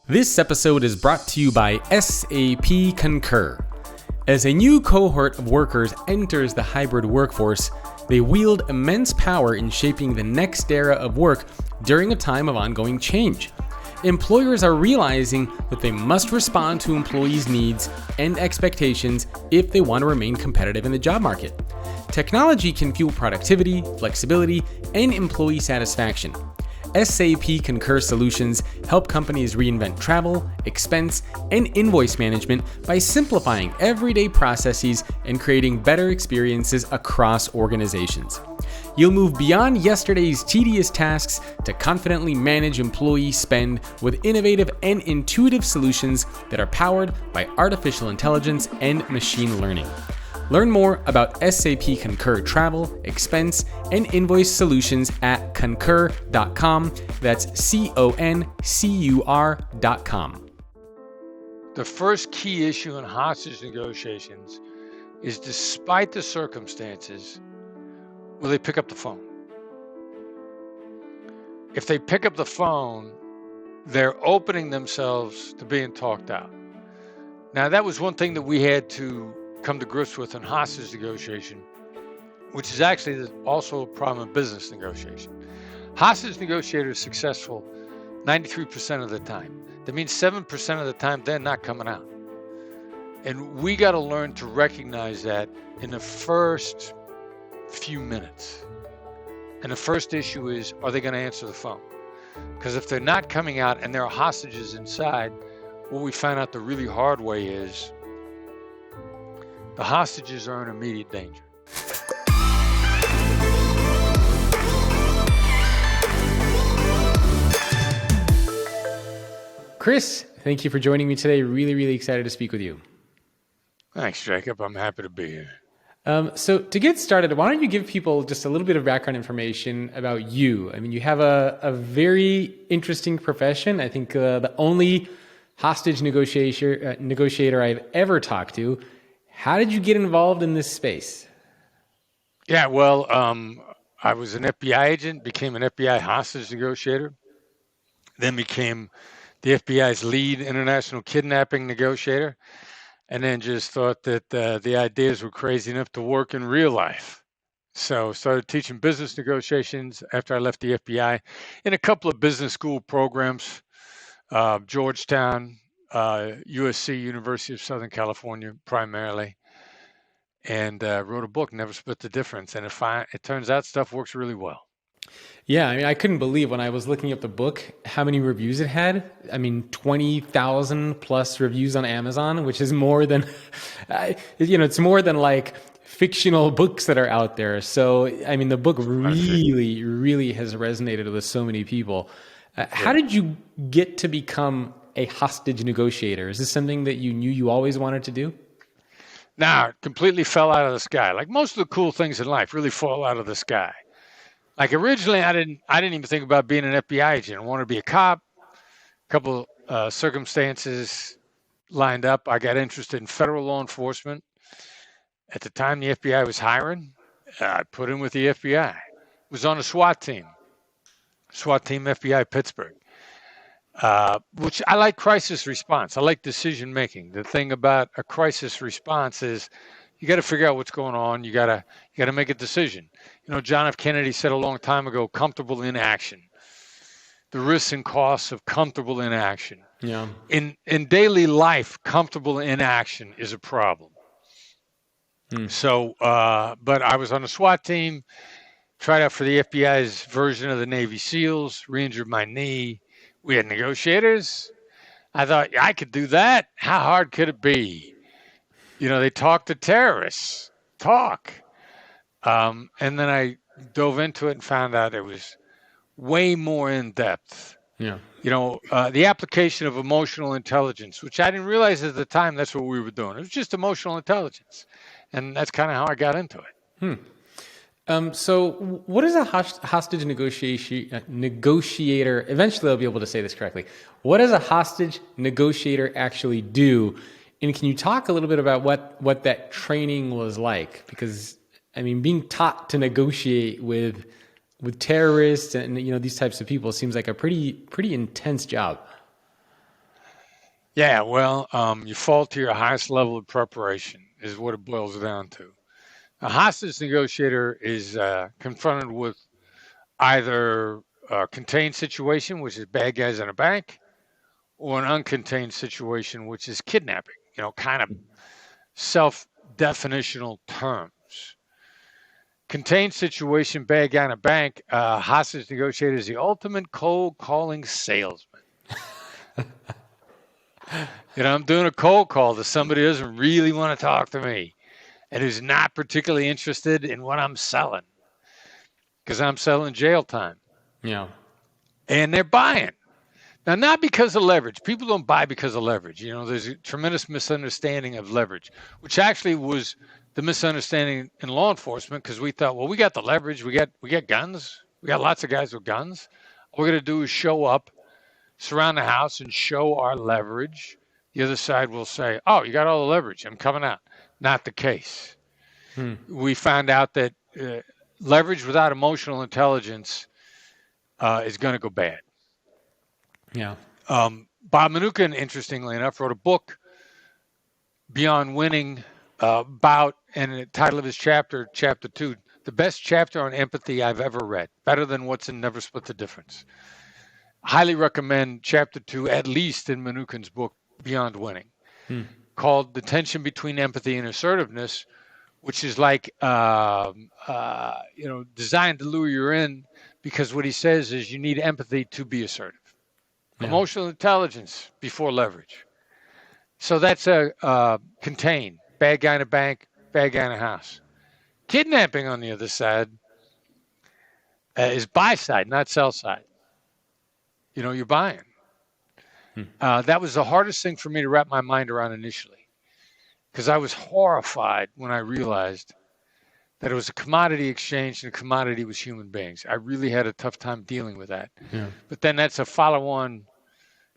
This episode is brought to you by SAP Concur. As a new cohort of workers enters the hybrid workforce, they wield immense power in shaping the next era of work during a time of ongoing change. Employers are realizing that they must respond to employees' needs and expectations if they want to remain competitive in the job market. Technology can fuel productivity, flexibility, and employee satisfaction. SAP Concur solutions help companies reinvent travel, expense, and invoice management by simplifying everyday processes and creating better experiences across organizations. You'll move beyond yesterday's tedious tasks to confidently manage employee spend with innovative and intuitive solutions that are powered by artificial intelligence and machine learning. Learn more about SAP Concur travel, expense, and invoice solutions at concur.com. That's CONCUR.com. The first key issue in hostage negotiations is, despite the circumstances, will they pick up the phone? If they pick up the phone, they're opening themselves to being talked out. Now, that was one thing that we had to come to grips with in hostage negotiation, which is actually also a problem in business negotiation. Hostage negotiator is successful 93% of the time. That means 7% of the time they're not coming out. And we got to learn to recognize that in the first few minutes. And the first issue is, are they going to answer the phone? Because if they're not coming out and there are hostages inside, what we found out the really hard way is the hostages are in immediate danger. Chris, thank you for joining me today. Really excited to speak with you. Thanks, Jacob. I'm happy to be here. So to get started, why don't you give people just a little bit of background information about you? I mean, you have a very interesting profession. I think the only hostage negotiator I've ever talked to. How did you get involved in this space? Yeah, well, I was an FBI agent, became an FBI hostage negotiator, then became the FBI's lead international kidnapping negotiator, and then just thought that the ideas were crazy enough to work in real life. So started teaching business negotiations after I left the FBI in a couple of business school programs, Georgetown, USC, University of Southern California, primarily, and wrote a book, Never Split the Difference. And it turns out stuff works really well. Yeah, I mean, I couldn't believe when I was looking up the book how many reviews it had. I mean, 20,000 plus reviews on Amazon, which is more than, it's more than like fictional books that are out there. So, I mean, the book really has resonated with so many people. How did you get to become a hostage negotiator? Is this something that you knew you always wanted to do? No, it completely fell out of the sky. Like most of the cool things in life really fall out of the sky. Like originally, I didn't even think about being an FBI agent. I wanted to be a cop. A couple circumstances lined up. I got interested in federal law enforcement. At the time, the FBI was hiring. I put in with the FBI. Was on a SWAT team FBI Pittsburgh. Which I like crisis response. I like decision making. The thing about a crisis response is you got to figure out what's going on. You got to make a decision. John F. Kennedy said a long time ago, comfortable inaction. The risks and costs of comfortable inaction. Yeah. In daily life, comfortable inaction is a problem. So, but I was on a SWAT team, tried out for the FBI's version of the Navy SEALs, re-injured my knee. We had negotiators. I thought, I could do that. How hard could it be? They talk to terrorists. And then I dove into it and found out it was way more in depth. Yeah. The application of emotional intelligence, which I didn't realize at the time that's what we were doing. It was just emotional intelligence. And that's kind of how I got into it. So what is a hostage negotiator? Eventually I'll be able to say this correctly. What does a hostage negotiator actually do? And can you talk a little bit about what that training was like? Because, I mean, being taught to negotiate with terrorists and these types of people seems like a pretty intense job. Yeah, well, you fall to your highest level of preparation is what it boils down to. A hostage negotiator is confronted with either a contained situation, which is bad guys in a bank, or an uncontained situation, which is kidnapping, kind of self-definitional terms. Contained situation, bad guy in a bank, hostage negotiator is the ultimate cold calling salesman. I'm doing a cold call to somebody who doesn't really want to talk to me and who's not particularly interested in what I'm selling because I'm selling jail time. Yeah. And they're buying. Now, not because of leverage. People don't buy because of leverage. There's a tremendous misunderstanding of leverage, which actually was the misunderstanding in law enforcement because we thought, well, we got the leverage. We got guns. We got lots of guys with guns. All we're going to do is show up, surround the house, and show our leverage. The other side will say, oh, you got all the leverage. I'm coming out. Not the case. We found out that leverage without emotional intelligence is going to go bad. Yeah. Bob Mnookin, interestingly enough, wrote a book, Beyond Winning, about, and the title of his chapter 2, the best chapter on empathy I've ever read, better than what's in Never Split the Difference. Highly recommend chapter 2, at least in Mnookin's book, Beyond Winning, called The Tension Between Empathy and Assertiveness, which is like, designed to lure you in, because what he says is you need empathy to be assertive. Yeah. Emotional intelligence before leverage. So that's a contained. Bad guy in a bank, bad guy in a house. Kidnapping, on the other side, is buy side, not sell side. You're buying. That was the hardest thing for me to wrap my mind around initially, because I was horrified when I realized that it was a commodity exchange and the commodity was human beings. I really had a tough time dealing with that. Yeah. But then that's a follow-on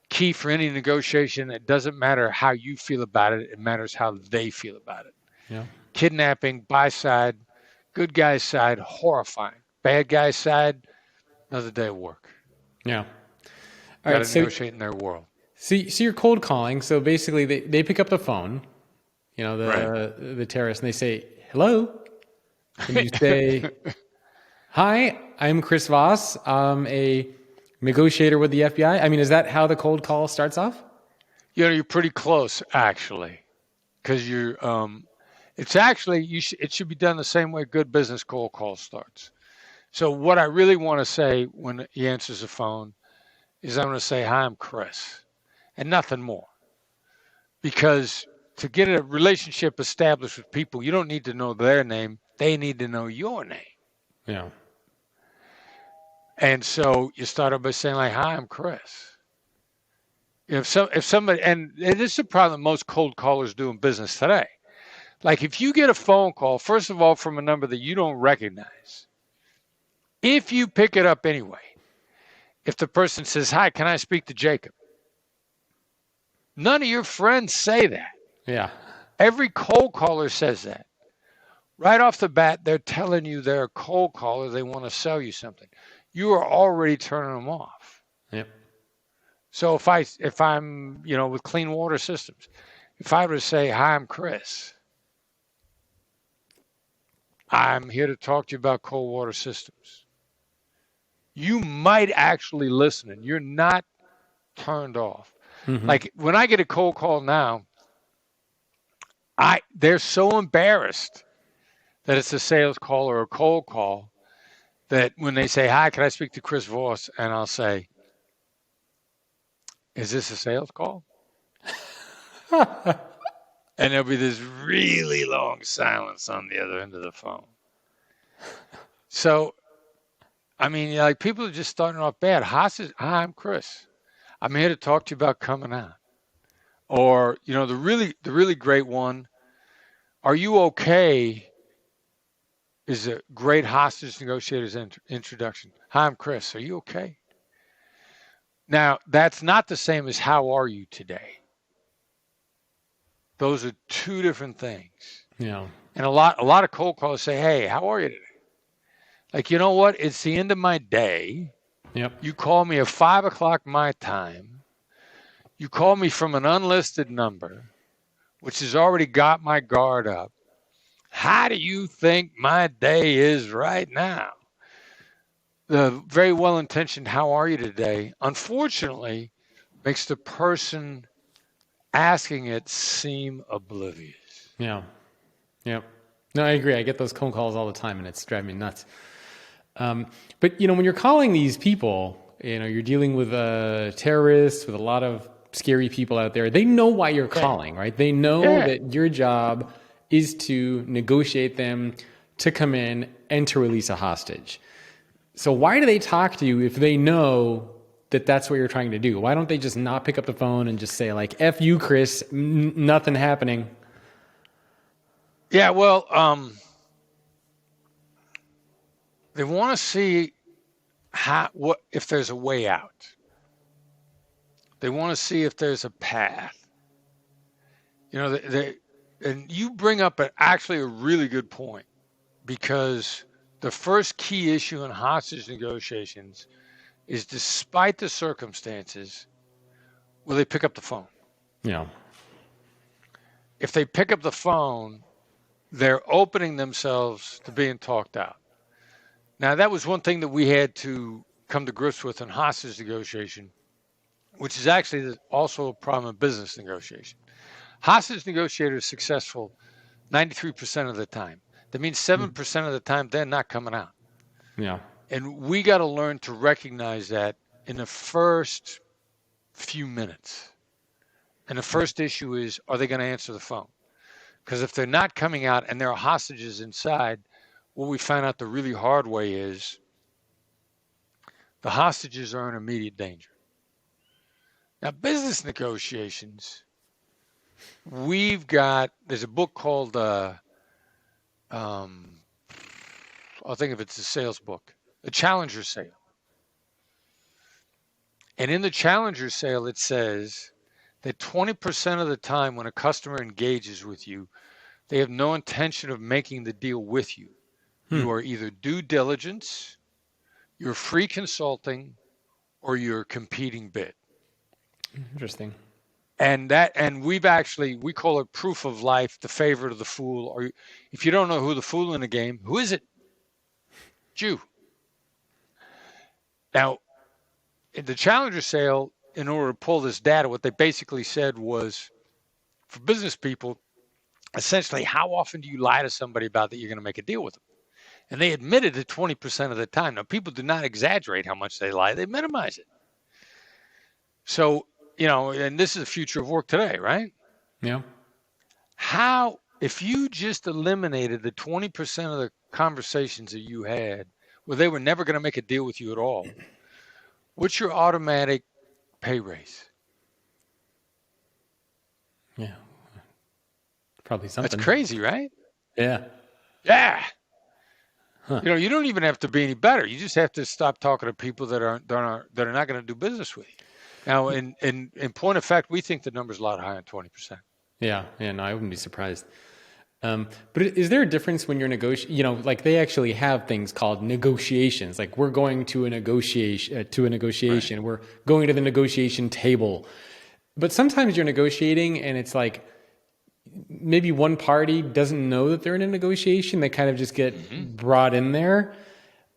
key for any negotiation. It doesn't matter how you feel about it. It matters how they feel about it. Yeah. Kidnapping, buy side, good guy's side, horrifying. Bad guy's side, another day of work. Yeah. All right, so negotiate in their world. So you're cold calling. So basically they pick up the phone, the terrorists, and they say, hello. And you say, hi, I'm Chris Voss. I'm a negotiator with the FBI. I mean, is that how the cold call starts off? You're pretty close, actually, because it should be done the same way good business cold call starts. So what I really want to say when he answers the phone is I'm going to say, hi, I'm Chris, and nothing more. Because to get a relationship established with people, you don't need to know their name. They need to know your name. Yeah. And so you start out by saying, like, hi, I'm Chris. If somebody, and this is a problem that most cold callers do in business today. Like, if you get a phone call, first of all, from a number that you don't recognize, if you pick it up anyway, if the person says, hi, can I speak to Jacob? None of your friends say that. Yeah. Every cold caller says that. Right off the bat, they're telling you they're a cold caller. They want to sell you something. You are already turning them off. Yep. So if I'm, with clean water systems, if I were to say, hi, I'm Chris, I'm here to talk to you about cold water systems, you might actually listen and you're not turned off. Mm-hmm. Like when I get a cold call now, they're so embarrassed that it's a sales call or a cold call that when they say, hi, can I speak to Chris Voss? And I'll say, is this a sales call? And there'll be this really long silence on the other end of the phone. So, I mean, like people are just starting off bad. Hi, I'm Chris. I'm here to talk to you about coming out. Or, the really great one, are you okay? Is a great hostage negotiator's introduction. Hi, I'm Chris. Are you okay? Now, that's not the same as how are you today? Those are two different things. Yeah. And a lot of cold callers say, hey, how are you today? Like, you know what? It's the end of my day. Yep. You call me at 5 o'clock my time. You call me from an unlisted number, which has already got my guard up. How do you think my day is right now? The very well-intentioned, how are you today, unfortunately, makes the person asking it seem oblivious. Yeah. Yep. No, I agree. I get those phone calls all the time, and it's driving me nuts. But when you're calling these people, you're dealing with terrorists, with a lot of scary people out there. They know why you're calling, right? They know that your job is to negotiate them, to come in, and to release a hostage. So why do they talk to you if they know that that's what you're trying to do? Why don't they just not pick up the phone and just say like, F you, Chris, nothing happening? Yeah, well, they want to see if there's a way out. They want to see if there's a path. And you bring up actually a really good point, because the first key issue in hostage negotiations is, despite the circumstances, will they pick up the phone? Yeah. If they pick up the phone, they're opening themselves to being talked out. Now, that was one thing that we had to come to grips with in hostage negotiation, which is actually also a problem in business negotiation. Hostage negotiator is successful 93% of the time. That means 7% of the time they're not coming out. Yeah. And we got to learn to recognize that in the first few minutes. And the first issue is, are they going to answer the phone? Because if they're not coming out and there are hostages inside, what we found out the really hard way is the hostages are in immediate danger. Now, business negotiations, there's a book called, I'll think of it's a sales book, The Challenger Sale. And in the Challenger Sale, it says that 20% of the time when a customer engages with you, they have no intention of making the deal with you. You are either due diligence, you're free consulting, or you're competing bid. Interesting. And we call it proof of life, the favorite of the fool. Or if you don't know who the fool in the game, who is it? Jew. Now, in the Challenger Sale, in order to pull this data, what they basically said was, for business people, essentially, how often do you lie to somebody about that you're going to make a deal with them? And they admitted it 20% of the time. Now, people do not exaggerate how much they lie. They minimize it. So, and this is the future of work today, right? Yeah. If you just eliminated the 20% of the conversations that you had where they were never going to make a deal with you at all, what's your automatic pay raise? Yeah. Probably something. That's crazy, right? Yeah. Yeah. Huh. You don't even have to be any better. You just have to stop talking to people that are not going to do business with you. Now, in point of fact, we think the number's a lot higher than 20%. Yeah. No, I wouldn't be surprised. But is there a difference when you're negotiating? Like they actually have things called negotiations. Like we're going to a negotiation. Right. We're going to the negotiation table. But sometimes you're negotiating, and it's like maybe one party doesn't know that they're in a negotiation. They kind of just get brought in there.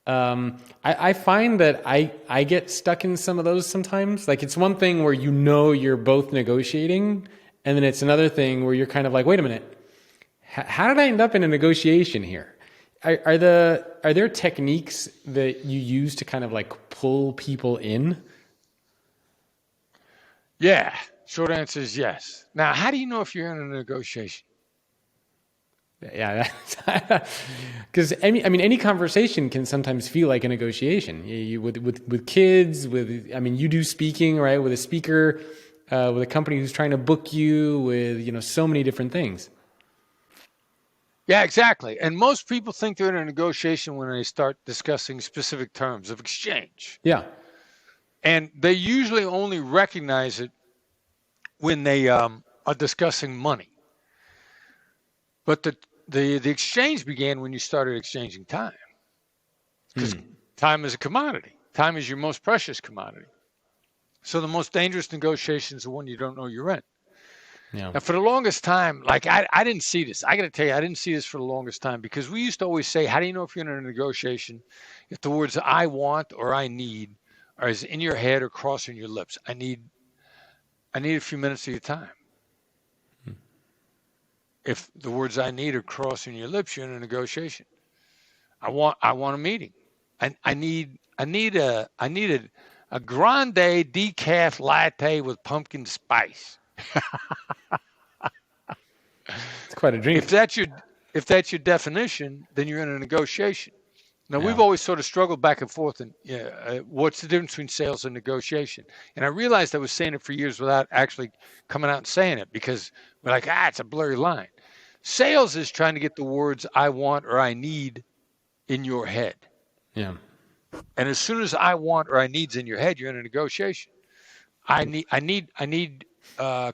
I find that I get stuck in some of those sometimes. Like it's one thing where you're both negotiating, and then it's another thing where you're kind of like, wait a minute, how did I end up in a negotiation here? Are there techniques that you use to kind of like pull people in? Yeah. Short answer is yes. Now, how do you know if you're in a negotiation? Yeah, because any conversation can sometimes feel like a negotiation. With kids, you do speaking, right? With a speaker, with a company who's trying to book you, with so many different things. Yeah, exactly. And most people think they're in a negotiation when they start discussing specific terms of exchange. Yeah, and they usually only recognize it when they are discussing money. But the exchange began when you started exchanging time. Because time is a commodity. Time is your most precious commodity. So the most dangerous negotiation is the one you don't know you're in. Yeah. Now, for the longest time, like I didn't see this. I got to tell you, I didn't see this for the longest time because we used to always say, how do you know if you're in a negotiation? If the words I want or I need are in your head or crossing your lips. I need a few minutes of your time. If the words I need are crossing your lips, you're in a negotiation. I want a meeting. I need a grande decaf latte with pumpkin spice. It's quite a drink. If that's your definition, then you're in a negotiation. Now, we've Yeah. always sort of struggled back and forth, and what's the difference between sales and negotiation? And I realized I was saying it for years without actually coming out and saying it because we're like, it's a blurry line. Sales is trying to get the words I want or I need in your head. Yeah. And as soon as I want or I need's in your head, you're in a negotiation. I need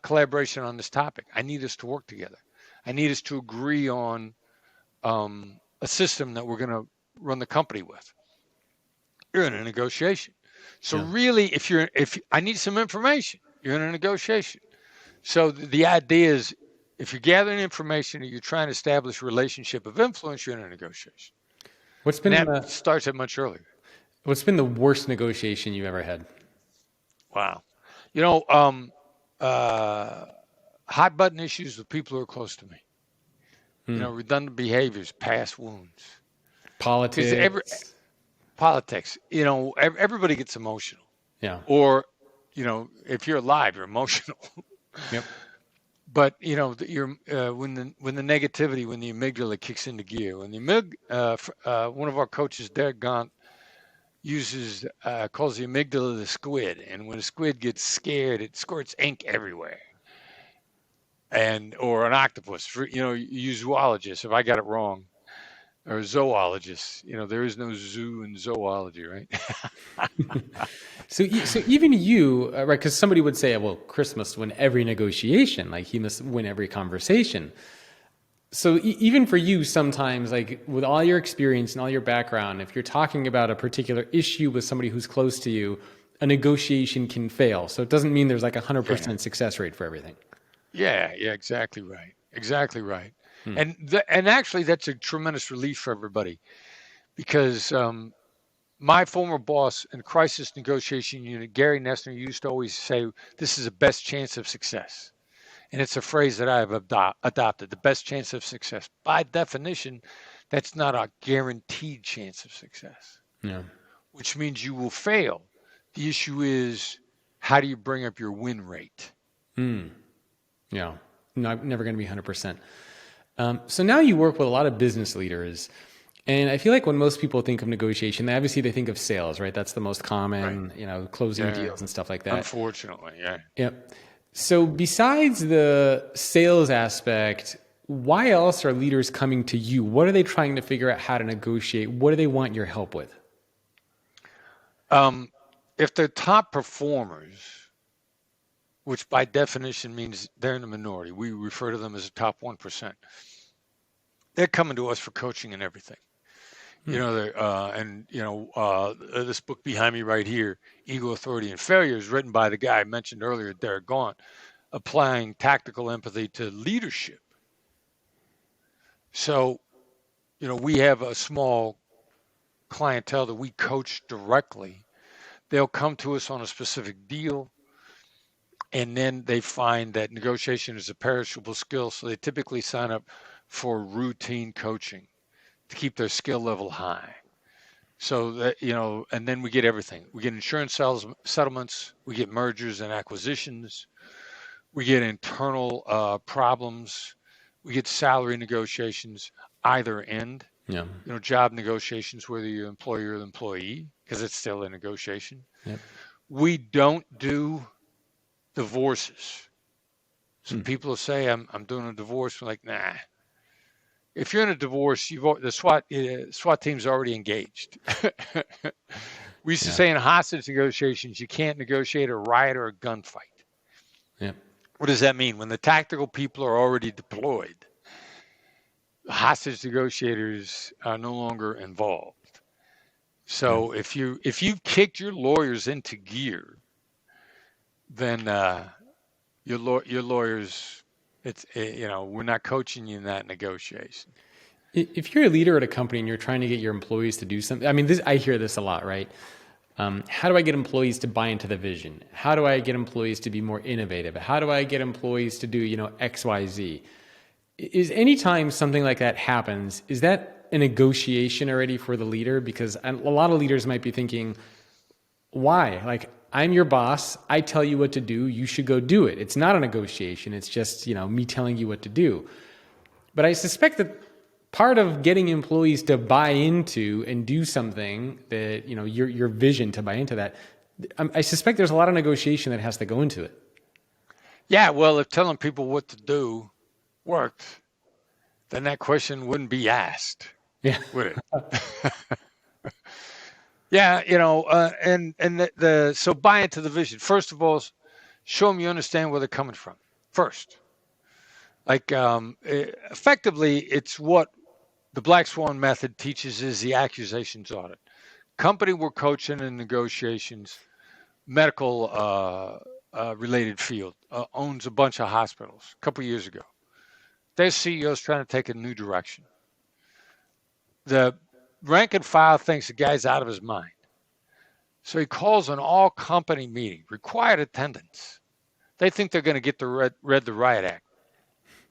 collaboration on this topic. I need us to work together. I need us to agree on a system that we're going to run the company with. You're in a negotiation. So really, if I need some information, you're in a negotiation. So the idea is, if you're gathering information or you're trying to establish a relationship of influence, you're in a negotiation. That starts at much earlier. What's been the worst negotiation you've ever had? Wow. Hot button issues with people who are close to me. Redundant behaviors, past wounds. Politics. Politics. Everybody gets emotional. Yeah. Or, if you're alive, you're emotional. Yep. But when the negativity, when the amygdala kicks into gear, when one of our coaches, Derek Gaunt, calls the amygdala the squid, and when a squid gets scared, it squirts ink everywhere. Or an octopus, you zoologists, if I got it wrong, or zoologists, there is no zoo in zoology, right? So even you, right? Because somebody would say, well, Chris must win every negotiation, like he must win every conversation. So even for you, sometimes, like with all your experience and all your background, if you're talking about a particular issue with somebody who's close to you, a negotiation can fail. So it doesn't mean there's like 100% success rate for everything. Yeah, exactly right. Exactly right. And actually, that's a tremendous relief for everybody because my former boss in crisis negotiation unit, Gary Nessner, used to always say, this is the best chance of success. And it's a phrase that I have adopted, the best chance of success. By definition, that's not a guaranteed chance of success, which means you will fail. The issue is, how do you bring up your win rate? Yeah, never going to be 100%. So now you work with a lot of business leaders. And I feel like when most people think of negotiation, obviously they think of sales, right? That's the most common, closing deals and stuff like that. Unfortunately, yeah. Yep. So besides the sales aspect, why else are leaders coming to you? What are they trying to figure out how to negotiate? What do they want your help with? If they're top performers, which by definition means they're in the minority, we refer to them as the top 1%. They're coming to us for coaching and everything. This book behind me right here, Ego, Authority, and Failure, is written by the guy I mentioned earlier, Derek Gaunt, applying tactical empathy to leadership. So, we have a small clientele that we coach directly. They'll come to us on a specific deal, and then they find that negotiation is a perishable skill, so they typically sign up for routine coaching to keep their skill level high. So that, and then we get everything. We get insurance settlements, we get mergers and acquisitions, we get internal problems, we get salary negotiations, either end. Yeah. Job negotiations, whether you're employer or employee, because it's still a negotiation. Yep. We don't do divorces. So people will say, I'm doing a divorce. We're like, nah. If you're in a divorce, the SWAT team's already engaged. We used to say in hostage negotiations, you can't negotiate a riot or a gunfight. Yeah. What does that mean? When the tactical people are already deployed, hostage negotiators are no longer involved. So if you've kicked your lawyers into gear, then your lawyers, we're not coaching you in that negotiation. If you're a leader at a company and you're trying to get your employees to do something, I mean, I hear this a lot, right? How do I get employees to buy into the vision? How do I get employees to be more innovative? How do I get employees to do, X, Y, Z? Is anytime something like that happens, is that a negotiation already for the leader? Because a lot of leaders might be thinking, why? Like, I'm your boss. I tell you what to do. You should go do it. It's not a negotiation. It's just, me telling you what to do. But I suspect that part of getting employees to buy into and do something that, your vision to buy into that, I suspect there's a lot of negotiation that has to go into it. Yeah, well, if telling people what to do worked, then that question wouldn't be asked, would it? Yeah, so buy into the vision. First of all, show them you understand where they're coming from. First, like effectively, it's what the Black Swan method teaches is the accusations audit. Company we're coaching in negotiations, medical related field, owns a bunch of hospitals a couple of years ago. Their CEO's trying to take a new direction. The rank and file thinks the guy's out of his mind. So he calls an all company meeting, required attendance. They think they're going to get the read the riot act.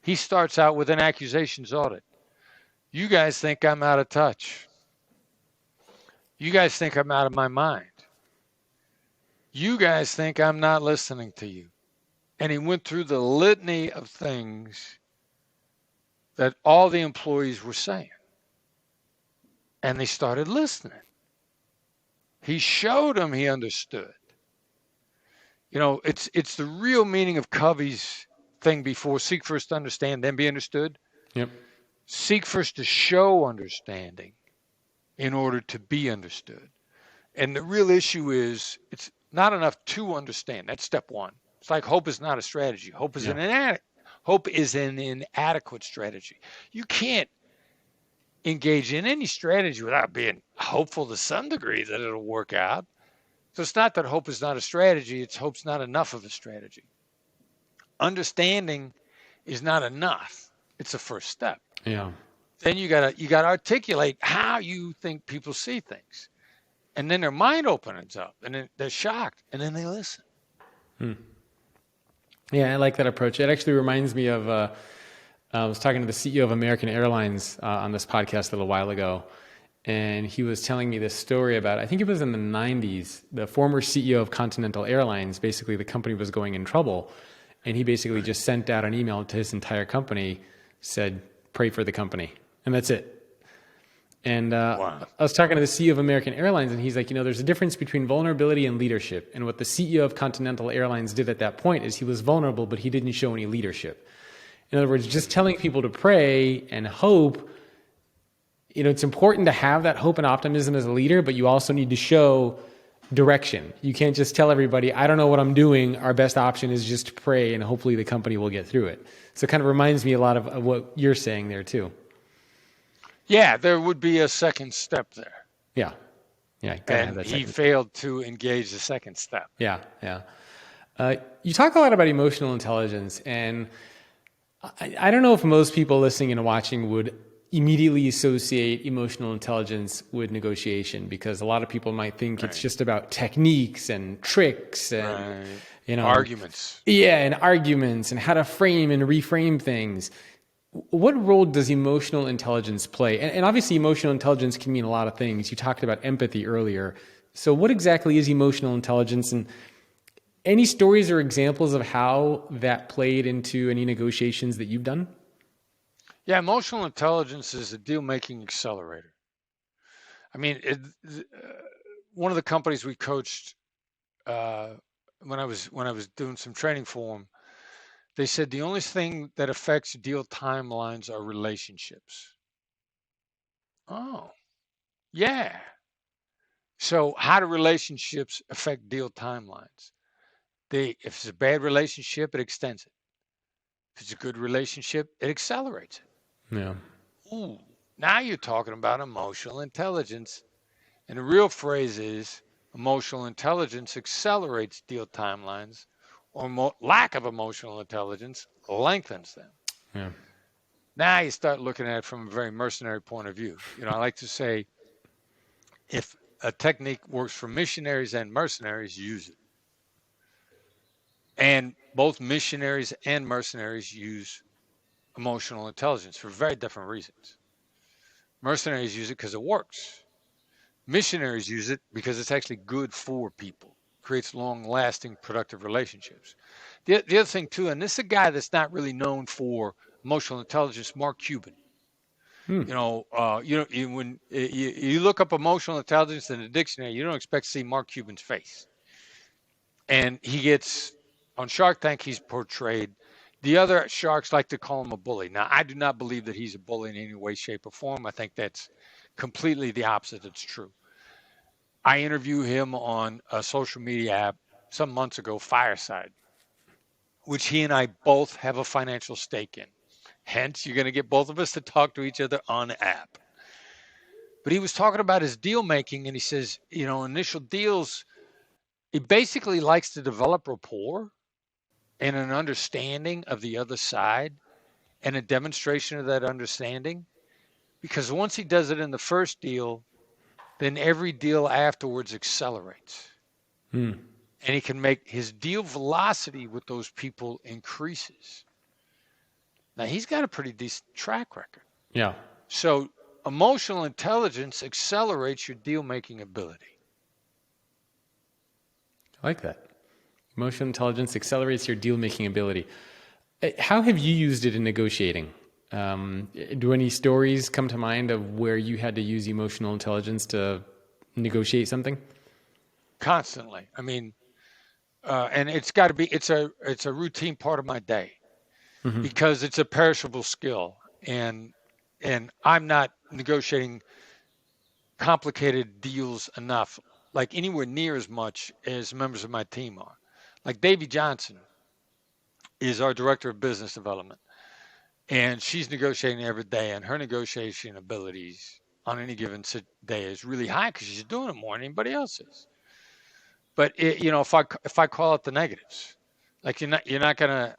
He starts out with an accusations audit. You guys think I'm out of touch. You guys think I'm out of my mind. You guys think I'm not listening to you. And he went through the litany of things that all the employees were saying. And they started listening. He showed them he understood. It's the real meaning of Covey's thing before: seek first to understand, then be understood. Yep. Seek first to show understanding in order to be understood. And the real issue is it's not enough to understand. That's step one. It's like hope is not a strategy. Hope is an inadequate strategy. You can't engage in any strategy without being hopeful to some degree that it'll work out. So it's not that hope is not a strategy, it's hope's not enough of a strategy. Understanding is not enough. It's a first step. Yeah. Then you gotta articulate how you think people see things. And then their mind opens up and then they're shocked and then they listen. Yeah, I like that approach. It actually reminds me of I was talking to the CEO of American Airlines on this podcast a little while ago, and he was telling me this story about, I think it was in the 90s, the former CEO of Continental Airlines, basically the company was going in trouble, and he basically just sent out an email to his entire company, said, pray for the company, and that's it. And Wow. I was talking to the CEO of American Airlines, and he's like, there's a difference between vulnerability and leadership. And what the CEO of Continental Airlines did at that point is he was vulnerable, but he didn't show any leadership. In other words, just telling people to pray and hope, it's important to have that hope and optimism as a leader, but you also need to show direction. You can't just tell everybody, I don't know what I'm doing. Our best option is just to pray, and hopefully the company will get through it. So it kind of reminds me a lot of what you're saying there too. Yeah, there would be a second step there. Yeah. And he failed to engage the second step. Yeah. You talk a lot about emotional intelligence, and I don't know if most people listening and watching would immediately associate emotional intelligence with negotiation, because a lot of people might think it's just about techniques and tricks and arguments. Yeah, and arguments and how to frame and reframe things. What role does emotional intelligence play? And obviously emotional intelligence can mean a lot of things. You talked about empathy earlier. So what exactly is emotional intelligence, and any stories or examples of how that played into any negotiations that you've done? Yeah, emotional intelligence is a deal-making accelerator. I mean, one of the companies we coached when I was doing some training for them, they said the only thing that affects deal timelines are relationships. Oh, yeah. So how do relationships affect deal timelines? If it's a bad relationship, it extends it. If it's a good relationship, it accelerates it. Yeah. Ooh, now you're talking about emotional intelligence. And the real phrase is emotional intelligence accelerates deal timelines or lack of emotional intelligence lengthens them. Yeah. Now you start looking at it from a very mercenary point of view. I like to say, if a technique works for missionaries and mercenaries, use it. And both missionaries and mercenaries use emotional intelligence for very different reasons. Mercenaries use it because it works. Missionaries use it because it's actually good for people, creates long-lasting, productive relationships. The other thing too, and this is a guy that's not really known for emotional intelligence, Mark Cuban. When you look up emotional intelligence in the dictionary, you don't expect to see Mark Cuban's face. And he gets on Shark Tank, he's portrayed. The other sharks like to call him a bully. Now, I do not believe that he's a bully in any way, shape, or form. I think that's completely the opposite. It's true. I interviewed him on a social media app some months ago, Fireside, which he and I both have a financial stake in. Hence, you're going to get both of us to talk to each other on the app. But he was talking about his deal making, and he says, initial deals, he basically likes to develop rapport and an understanding of the other side and a demonstration of that understanding. Because once he does it in the first deal, then every deal afterwards accelerates. And he can make his deal velocity with those people increases. Now, he's got a pretty decent track record. Yeah. So emotional intelligence accelerates your deal-making ability. I like that. Emotional intelligence accelerates your deal-making ability. How have you used it in negotiating? Do any stories come to mind of where you had to use emotional intelligence to negotiate something? Constantly. I mean, and it's got to be, it's a routine part of my day because it's a perishable skill. And I'm not negotiating complicated deals enough, like anywhere near as much as members of my team are. Like Davy Johnson is our director of business development. And she's negotiating every day, and her negotiation abilities on any given day is really high because she's doing it more than anybody else is. But if I call out the negatives, like you're not gonna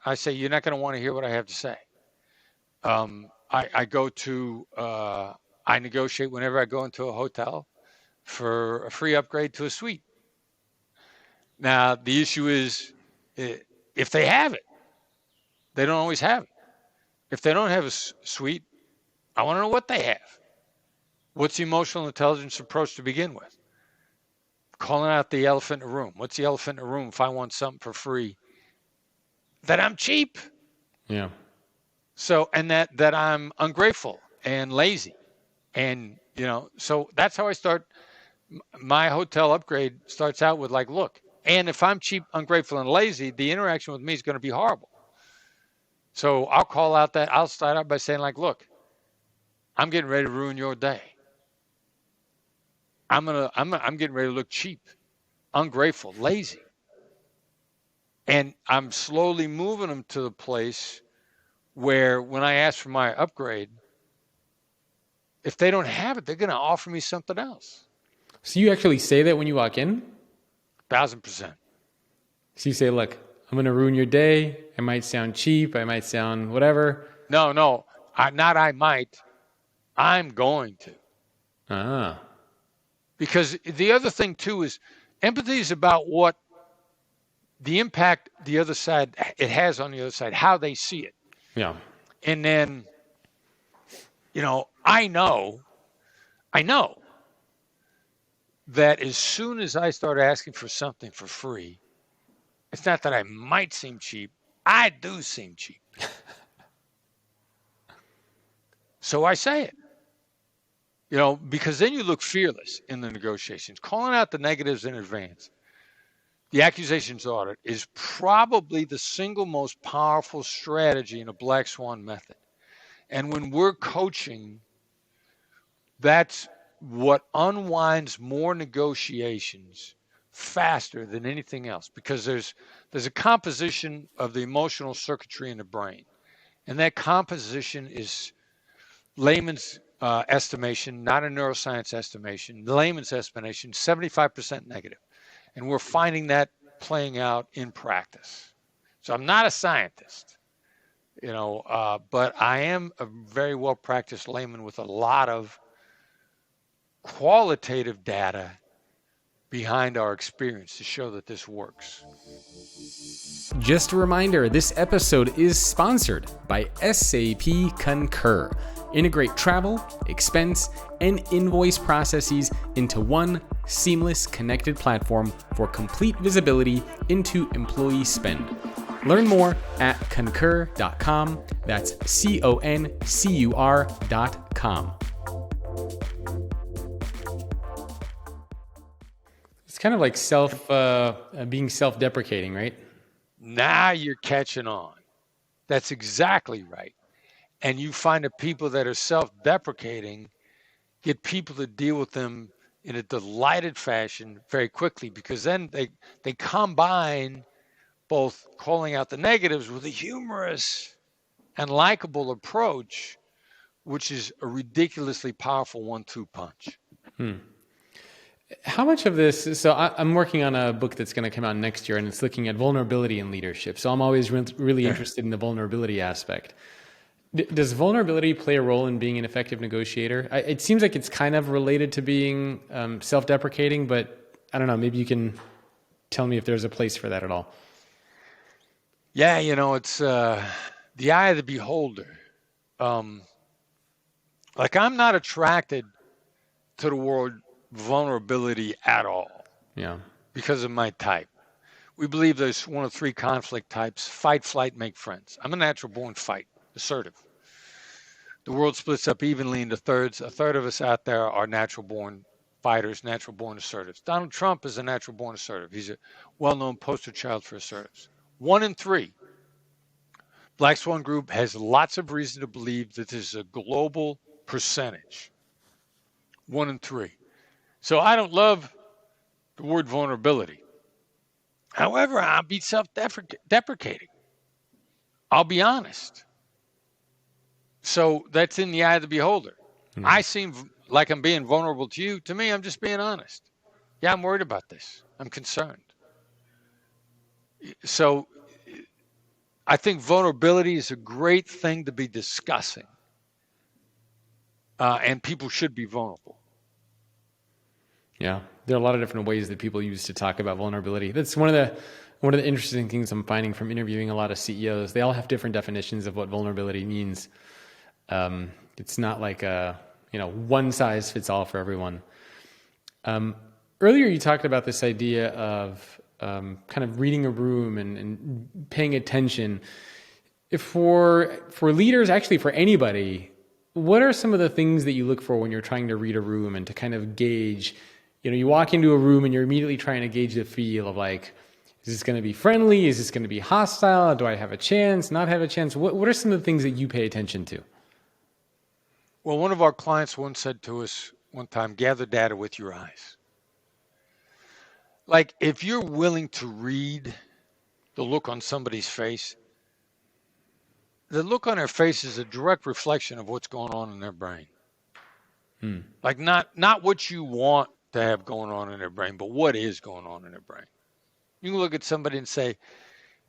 want to hear what I have to say. I negotiate whenever I go into a hotel for a free upgrade to a suite. Now the issue is if they have it, they don't always have it. If they don't have a suite, I want to know what they have. What's the emotional intelligence approach to begin with? Calling out the elephant in the room. What's the elephant in the room if I want something for free? That I'm cheap. Yeah. So, and that I'm ungrateful and lazy. And, so that's how I start. My hotel upgrade starts out with like, look, and if I'm cheap, ungrateful, and lazy, the interaction with me is going to be horrible. So I'll start out by saying like, look, I'm getting ready to ruin your day. I'm getting ready to look cheap, ungrateful, lazy. And I'm slowly moving them to the place where when I ask for my upgrade, if they don't have it, they're going to offer me something else. So you actually say that when you walk in? 1,000%. So you say, look, I'm going to ruin your day. I might sound cheap. I might sound whatever. No. I might. I'm going to. Ah. Because the other thing, too, is empathy is about what the impact the other side, it has on the other side, how they see it. Yeah. And then, I know that as soon as I start asking for something for free, it's not that I might seem cheap. I do seem cheap. So I say it. Because then you look fearless in the negotiations. Calling out the negatives in advance. The accusations audit is probably the single most powerful strategy in a Black Swan method. And when we're coaching, that's what unwinds more negotiations faster than anything else, because there's a composition of the emotional circuitry in the brain. And that composition is layman's estimation, not a neuroscience estimation, layman's estimation, 75% negative. And we're finding that playing out in practice. So I'm not a scientist, but I am a very well-practiced layman with a lot of qualitative data behind our experience to show that this works. Just a reminder, this episode is sponsored by SAP Concur. Integrate travel, expense, and invoice processes into one seamless connected platform for complete visibility into employee spend. Learn more at concur.com. That's CONCUR.com. It's kind of like being self-deprecating, right? Now you're catching on. That's exactly right. And you find that people that are self-deprecating get people to deal with them in a delighted fashion very quickly, because then they combine both calling out the negatives with a humorous and likable approach, which is a ridiculously powerful 1-2 punch. How much of this, so I'm working on a book that's going to come out next year, and it's looking at vulnerability in leadership. So I'm always really interested in the vulnerability aspect. Does vulnerability play a role in being an effective negotiator? It seems like it's kind of related to being self-deprecating, but I don't know, maybe you can tell me if there's a place for that at all. Yeah, it's the eye of the beholder. I'm not attracted to the word vulnerability at all. Yeah. Because of my type. We believe there's one of 3 conflict types: fight, flight, make friends. I'm a natural born fight, assertive. The world splits up evenly into thirds. A third of us out there are natural born fighters, natural born assertives. Donald Trump is a natural born assertive. He's a well-known poster child for assertives. 1 in 3. Black Swan Group has lots of reason to believe that this is a global percentage. 1 in 3. So I don't love the word vulnerability. However, I'll be self-deprecating. I'll be honest. So that's in the eye of the beholder. I seem like I'm being vulnerable to you. To me, I'm just being honest. Yeah, I'm worried about this. I'm concerned. So I think vulnerability is a great thing to be discussing. And people should be vulnerable. Yeah, there are a lot of different ways that people use to talk about vulnerability. That's one of the interesting things I'm finding from interviewing a lot of CEOs. They all have different definitions of what vulnerability means. It's not like a one size fits all for everyone. Earlier, you talked about this idea of kind of reading a room and paying attention. For leaders, actually for anybody, what are some of the things that you look for when you're trying to read a room and to kind of gauge? You walk into a room and you're immediately trying to gauge the feel of like, is this going to be friendly? Is this going to be hostile? Do I have a chance? Not have a chance? What are some of the things that you pay attention to? Well, one of our clients once said to us one time, gather data with your eyes. Like, if you're willing to read the look on somebody's face, the look on their face is a direct reflection of what's going on in their brain. Like, not what you want to have going on in their brain, but what is going on in their brain. You can look at somebody and say,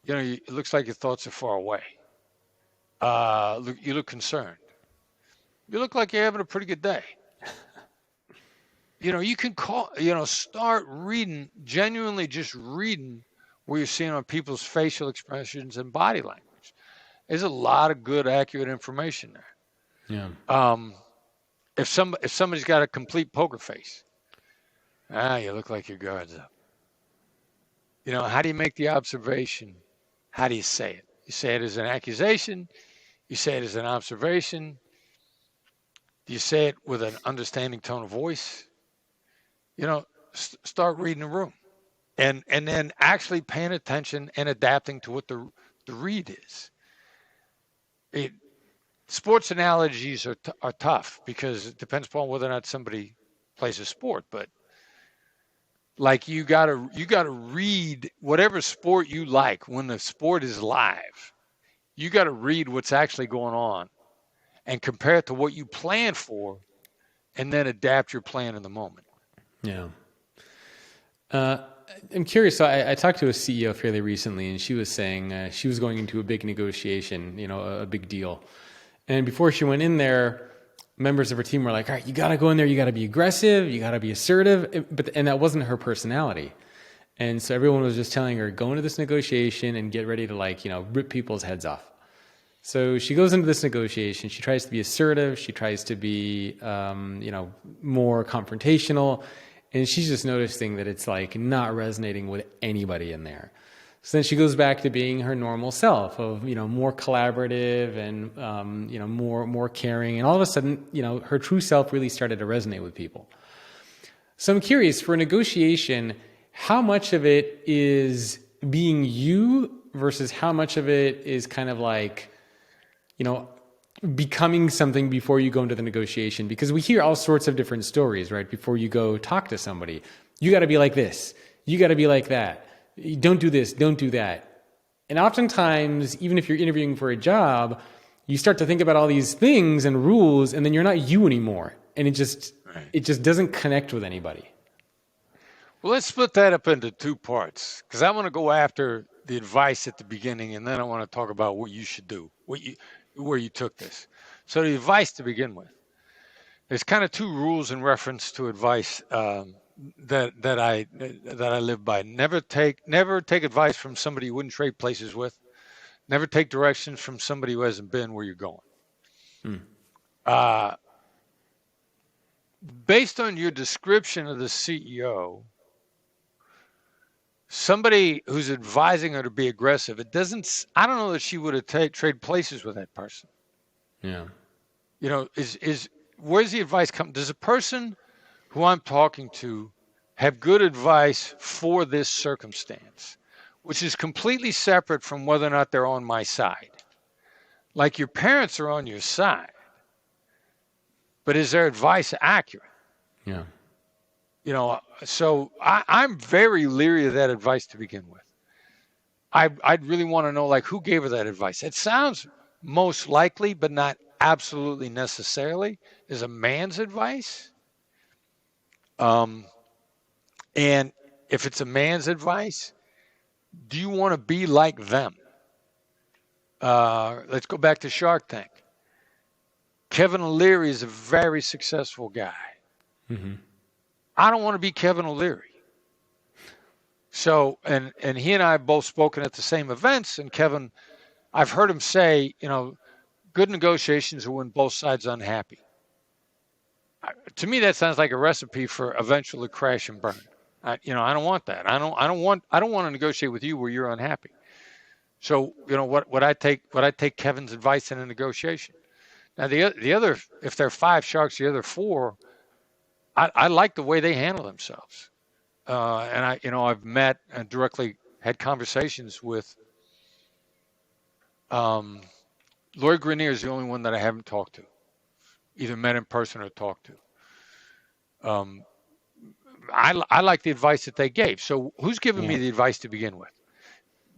it looks like your thoughts are far away. You look concerned. You look like you're having a pretty good day. You can start reading, genuinely just reading what you're seeing on people's facial expressions and body language. There's a lot of good, accurate information there. Yeah. If somebody's got a complete poker face, you look like your guard's up. How do you make the observation? How do you say it? You say it as an accusation. You say it as an observation. Do you say it with an understanding tone of voice? Start reading the room, and then actually paying attention and adapting to what the read is. Sports analogies are tough because it depends upon whether or not somebody plays a sport, but like you gotta read whatever sport you like. When the sport is live, you got to read what's actually going on and compare it to what you plan for, and then adapt your plan in the moment. Yeah. I'm curious. So I talked to a CEO fairly recently, and she was saying she was going into a big negotiation, a big deal. And before she went in there, members of her team were like, all right, you got to go in there. You got to be aggressive. You got to be assertive. And that wasn't her personality. And so everyone was just telling her, go into this negotiation and get ready to rip people's heads off. So she goes into this negotiation. She tries to be assertive. She tries to be, more confrontational. And she's just noticing that it's not resonating with anybody in there. So then she goes back to being her normal self of, more collaborative and, more caring. And all of a sudden, her true self really started to resonate with people. So I'm curious, for a negotiation, how much of it is being you versus how much of it is kind of becoming something before you go into the negotiation? Because we hear all sorts of different stories, right? Before you go talk to somebody, you got to be like this. You got to be like that. Don't do this. Don't do that. And oftentimes, even if you're interviewing for a job, you start to think about all these things and rules, and then you're not you anymore. And it just doesn't connect with anybody. Well, let's split that up into two parts, because I want to go after the advice at the beginning, and then I want to talk about what you should do, where you took this. So the advice to begin with, there's kind of two rules in reference to advice that I live by. Never take advice from somebody you wouldn't trade places with. Never take directions from somebody who hasn't been where you're going. Based on your description of the CEO, somebody who's advising her to be aggressive, I don't know that she would have trade places with that person. Yeah. Where's the advice come? Does a person who I'm talking to have good advice for this circumstance, which is completely separate from whether or not they're on my side? Like your parents are on your side, but is their advice accurate? Yeah. So I'm very leery of that advice to begin with. I'd really want to know, who gave her that advice. It sounds most likely, but not absolutely necessarily, is a man's advice. And if it's a man's advice, do you want to be like them? Let's go back to Shark Tank. Kevin O'Leary is a very successful guy. Mm-hmm. I don't want to be Kevin O'Leary. So, and he and I have both spoken at the same events, and Kevin, I've heard him say, good negotiations are when both sides are unhappy. To me, that sounds like a recipe for eventually crash and burn. I don't want that. I don't want to negotiate with you where you're unhappy. So, what I take Kevin's advice in a negotiation. Now, the other, if there are 5 sharks, the other 4, I like the way they handle themselves. And I've met and directly had conversations with, Lloyd Grenier is the only one that I haven't talked to, either met in person or talked to. I like the advice that they gave. So who's giving me the advice to begin with?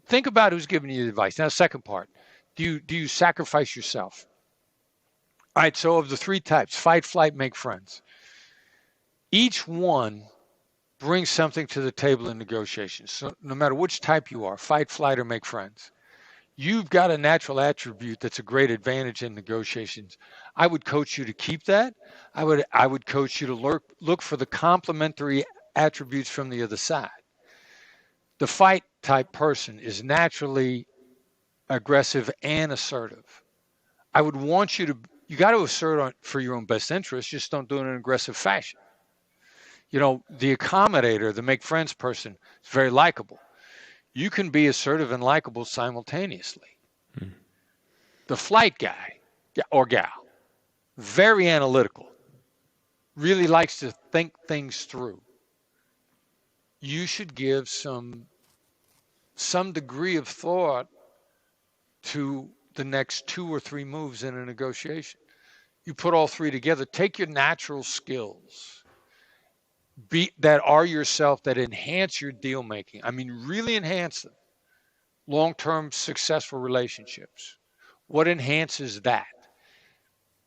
Think about who's giving you the advice. Now, second part, do you sacrifice yourself? All right, so of the 3 types, fight, flight, make friends. Each one brings something to the table in negotiations. So no matter which type you are, fight, flight, or make friends, you've got a natural attribute that's a great advantage in negotiations. I would coach you to keep that. I would coach you to look for the complementary attributes from the other side. The fight type person is naturally aggressive and assertive. I would want you got to assert for your own best interest, just don't do it in an aggressive fashion. The accommodator, the make friends person, is very likable. You can be assertive and likable simultaneously. The flight guy or gal, very analytical, really likes to think things through. You should give some degree of thought to the next 2 or 3 moves in a negotiation. You put all 3 together, take your natural skills that are yourself, that enhance your deal making. I mean, really enhance them. Long-term successful relationships. What enhances that?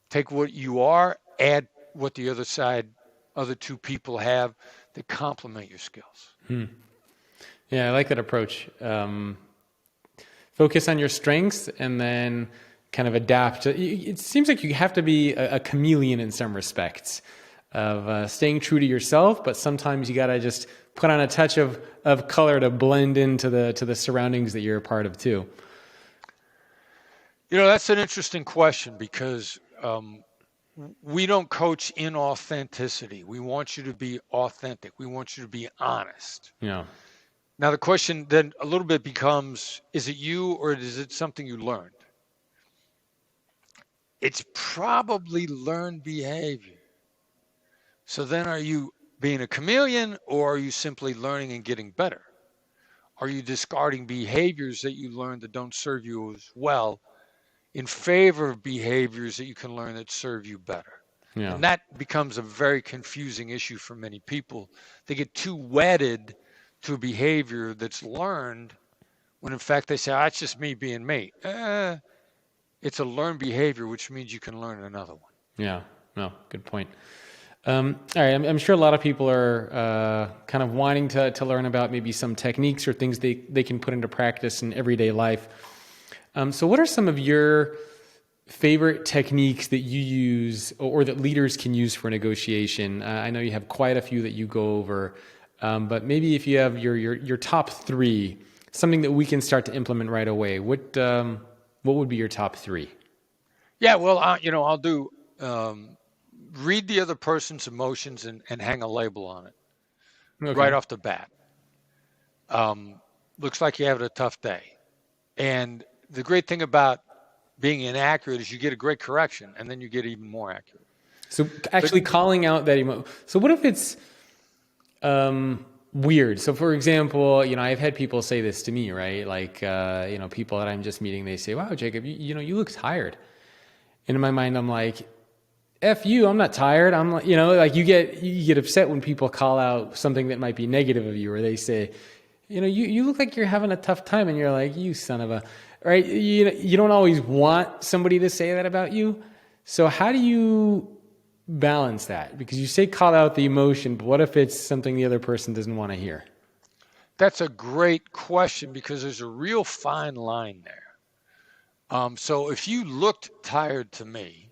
Take what you are, add what the other 2 people have that complement your skills. Yeah, I like that approach. Focus on your strengths and then kind of adapt. It seems like you have to be a chameleon in some respects of staying true to yourself, but sometimes you got to just put on a touch of color to blend into the surroundings that you're a part of too. That's an interesting question because we don't coach in authenticity. We want you to be authentic. We want you to be honest. Yeah. Now, the question then a little bit becomes, is it you or is it something you learned? It's probably learned behavior. So then are you being a chameleon or are you simply learning and getting better? Are you discarding behaviors that you learned that don't serve you as well in favor of behaviors that you can learn that serve you better? Yeah. And that becomes a very confusing issue for many people. They get too wedded to a behavior that's learned when in fact they say, it's just me being me. It's a learned behavior, which means you can learn another one. Yeah, no, good point. All right, I'm sure a lot of people are kind of wanting to learn about maybe some techniques or things they can put into practice in everyday life. So what are some of your favorite techniques that you use or that leaders can use for negotiation? I know you have quite a few that you go over, but maybe if you have your top three, something that we can start to implement right away, what would be your top three? Yeah, well, I'll do read the other person's emotions and hang a label on it right off the bat. Looks like you're having a tough day. And the great thing about being inaccurate is you get a great correction and then you get even more accurate. So actually calling out that So what if it's weird? So for example, I've had people say this to me, right? Like, people that I'm just meeting, they say, wow, Jacob, you look tired. And in my mind, I'm like, F you, I'm not tired. I'm like, you get upset when people call out something that might be negative of you, or they say, you look like you're having a tough time, and you're like, you son of a, right? You don't always want somebody to say that about you. So how do you balance that? Because you say call out the emotion, but what if it's something the other person doesn't want to hear? That's a great question because there's a real fine line there. So if you looked tired to me,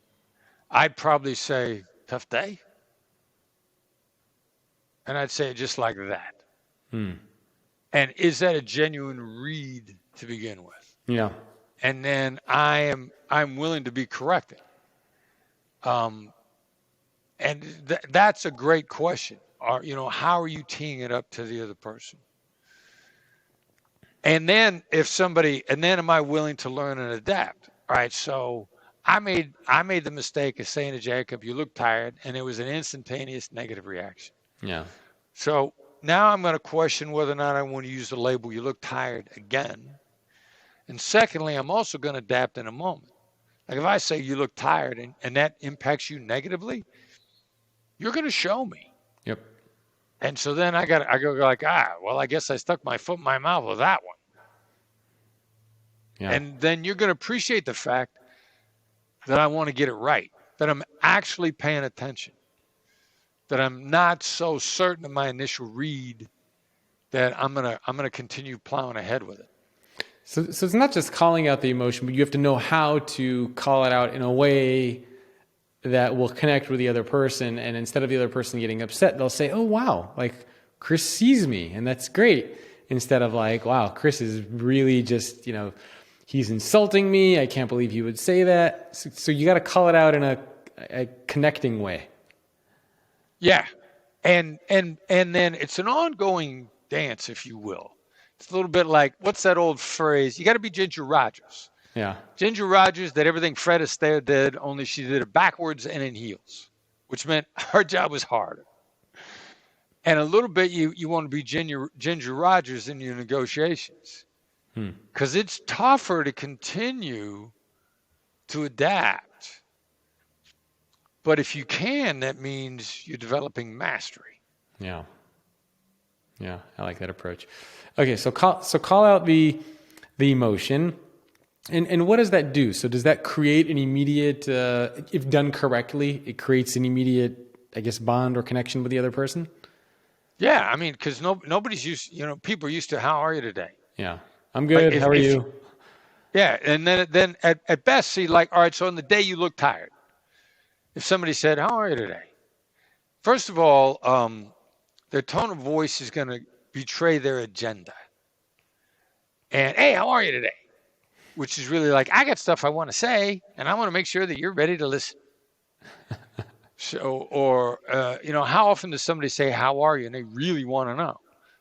I'd probably say, tough day? And I'd say it just like that. And is that a genuine read to begin with? Yeah. And then I'm willing to be corrected. And that's a great question. How are you teeing it up to the other person? And then am I willing to learn and adapt? All right. So I made the mistake of saying to Jacob, you look tired, and it was an instantaneous negative reaction. Yeah. So now I'm going to question whether or not I want to use the label, you look tired, again. And secondly, I'm also going to adapt in a moment. Like if I say you look tired and that impacts you negatively, you're going to show me. Yep. And so then I go like, I guess I stuck my foot in my mouth with that one. Yeah. And then you're going to appreciate the fact that I want to get it right, that I'm actually paying attention, that I'm not so certain of my initial read that I'm gonna continue plowing ahead with it. So it's not just calling out the emotion, but you have to know how to call it out in a way that will connect with the other person. And instead of the other person getting upset, they'll say, oh, wow, like Chris sees me and that's great. Instead of like, wow, Chris is really just, he's insulting me. I can't believe he would say that. So you got to call it out in a connecting way. Yeah. And then it's an ongoing dance, if you will. It's a little bit like, what's that old phrase? You got to be Ginger Rogers. Yeah. Ginger Rogers did everything Fred Astaire did, only she did it backwards and in heels, which meant her job was harder. And a little bit you want to be Ginger Rogers in your negotiations. Because it's tougher to continue to adapt. But if you can, that means you're developing mastery. Yeah. Yeah, I like that approach. Okay, so call out the emotion. And what does that do? So does that create an immediate, if done correctly, it creates an immediate, I guess, bond or connection with the other person? Yeah, I mean, because nobody's used, people are used to, how are you today? Yeah. I'm Like good. How are you? yeah, and then at best, see, like, all right, so on the day you look tired, if somebody said, how are you today? First of all, their tone of voice is going to betray their agenda. And, hey, how are you today? Which is really like, I got stuff I want to say, and I want to make sure that you're ready to listen. So, or, how often does somebody say, how are you? And they really want to know.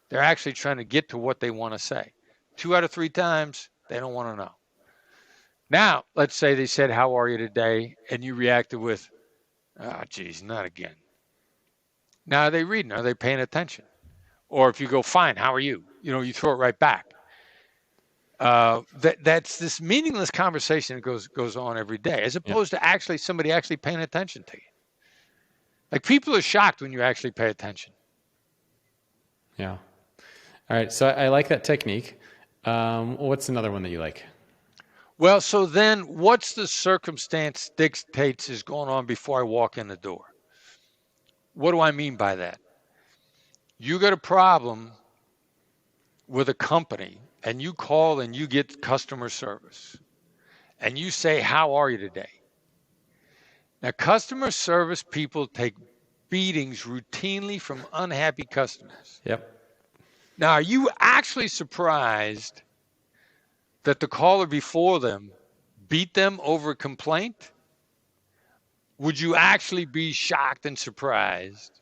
They're actually trying to get to what they want to say. 2 out of 3 times, they don't want to know. Now, let's say they said, how are you today? And you reacted with, oh, geez, not again. Now, are they reading? Are they paying attention? Or if you go, fine, how are you? You throw it right back. That's this meaningless conversation that goes on every day, as opposed to somebody actually paying attention to you. Like, people are shocked when you actually pay attention. Yeah. All right. So I like that technique. What's another one that you like? Well, so then what's the circumstance dictates is going on before I walk in the door? What do I mean by that? You got a problem with a company and you call and you get customer service and you say, how are you today? Now, customer service people take beatings routinely from unhappy customers. Yep. Now, are you actually surprised that the caller before them beat them over a complaint? Would you actually be shocked and surprised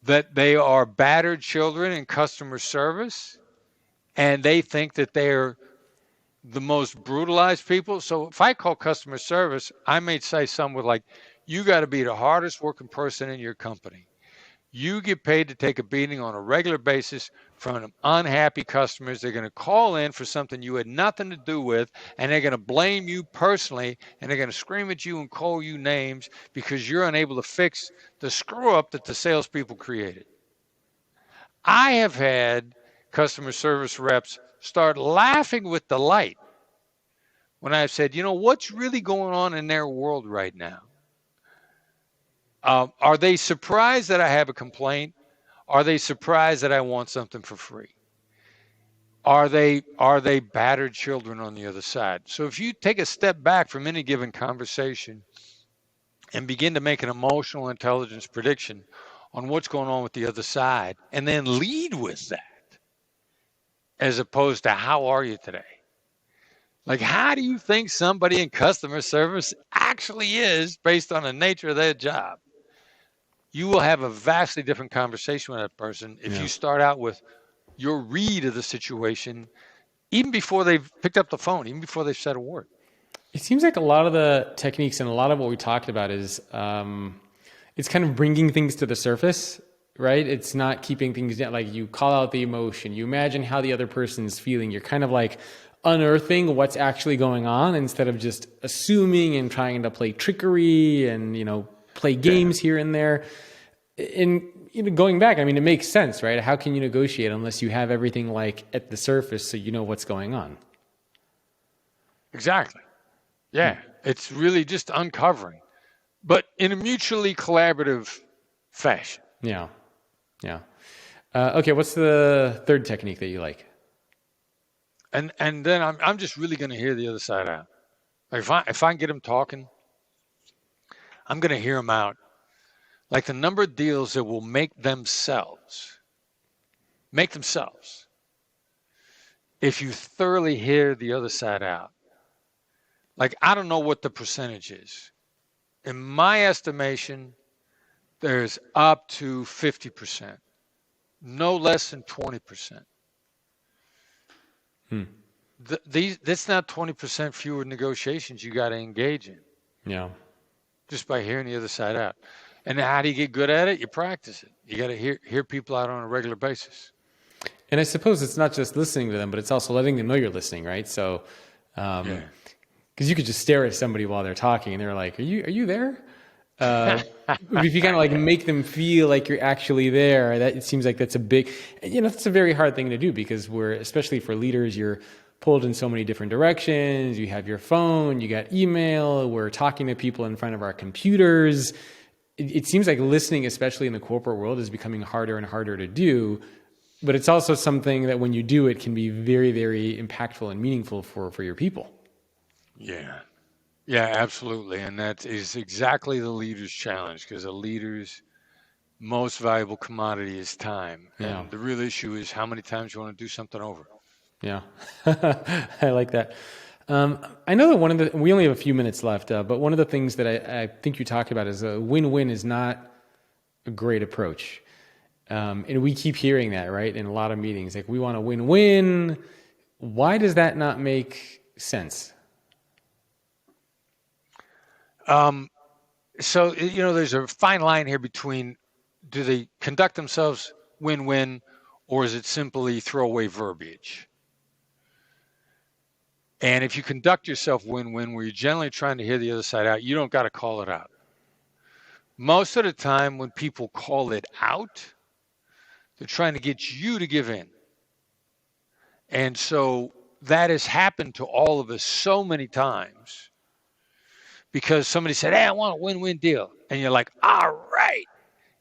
that they are battered children in customer service and they think that they're the most brutalized people? So if I call customer service, I may say something like, you got to be the hardest working person in your company. You get paid to take a beating on a regular basis from unhappy customers. They're going to call in for something you had nothing to do with, and they're going to blame you personally, and they're going to scream at you and call you names because you're unable to fix the screw-up that the salespeople created. I have had customer service reps start laughing with delight when I've said, what's really going on in their world right now? Are they surprised that I have a complaint? Are they surprised that I want something for free? Are they battered children on the other side? So if you take a step back from any given conversation and begin to make an emotional intelligence prediction on what's going on with the other side, and then lead with that, as opposed to how are you today? Like, how do you think somebody in customer service actually is based on the nature of their job? You will have a vastly different conversation with that person if you start out with your read of the situation, even before they've picked up the phone, even before they've said a word. It seems like a lot of the techniques and a lot of what we talked about is it's kind of bringing things to the surface, right? It's not keeping things down. Like, you call out the emotion, you imagine how the other person's feeling. You're kind of like unearthing what's actually going on instead of just assuming and trying to play trickery and, play games here and there. And going back, I mean, it makes sense, right? How can you negotiate unless you have everything like at the surface so you know what's going on? Exactly. Yeah, it's really just uncovering, but in a mutually collaborative fashion. Yeah. Okay, what's the third technique that you like? And then I'm just really going to hear the other side out. Like, if I can get them talking, I'm going to hear them out. Like, the number of deals that will make themselves, if you thoroughly hear the other side out. Like, I don't know what the percentage is. In my estimation, there's up to 50%, no less than 20%. That's not 20% fewer negotiations you got to engage in. Yeah. Just by hearing the other side out. And how do you get good at it? You practice it. You got to hear people out on a regular basis. And I suppose it's not just listening to them, but it's also letting them know you're listening, right? So, because you could just stare at somebody while they're talking and they're like, are you there? If you kind of like make them feel like you're actually there, that it seems like that's a big, that's a very hard thing to do, because especially for leaders, you're pulled in so many different directions. You have your phone, you got email, we're talking to people in front of our computers. it seems like listening, especially in the corporate world, is becoming harder and harder to do. But it's also something that when you do it can be very, very impactful and meaningful for your people. Yeah. Yeah, absolutely. And that is exactly the leader's challenge, because a leader's most valuable commodity is time. Yeah. And the real issue is how many times you want to do something over. Yeah. I like that. I know that we only have a few minutes left, but one of the things that I think you talked about is a win-win is not a great approach. And we keep hearing that, right? In a lot of meetings, like we want a win-win. Why does that not make sense? So, there's a fine line here between, do they conduct themselves win-win, or is it simply throwaway verbiage? And if you conduct yourself win-win, where you're generally trying to hear the other side out, you don't got to call it out. Most of the time when people call it out, they're trying to get you to give in. And so that has happened to all of us so many times, because somebody said, hey, I want a win-win deal. And you're like, all right.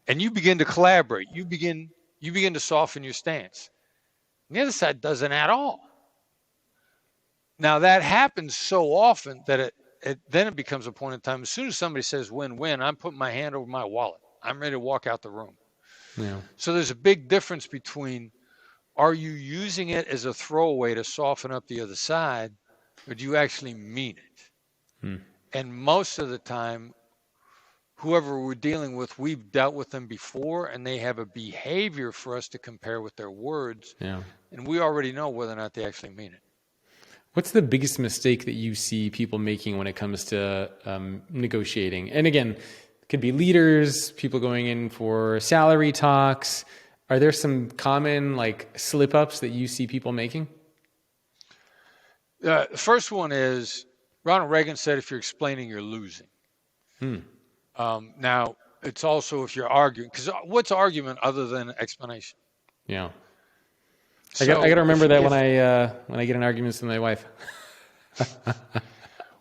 And you begin to collaborate. You begin to soften your stance. And the other side doesn't at all. Now that happens so often that then it becomes a point in time. As soon as somebody says win-win, I'm putting my hand over my wallet. I'm ready to walk out the room. Yeah. So there's a big difference between, are you using it as a throwaway to soften up the other side, or do you actually mean it? And most of the time, whoever we're dealing with, we've dealt with them before, and they have a behavior for us to compare with their words. Yeah. And we already know whether or not they actually mean it. What's the biggest mistake that you see people making when it comes to negotiating? And again, it could be leaders, people going in for salary talks. Are there some common slip-ups that you see people making? The first one is, Ronald Reagan said, if you're explaining, you're losing. Now, it's also if you're arguing, because what's argument other than explanation? Yeah. So I got to remember that when I get in arguments with my wife.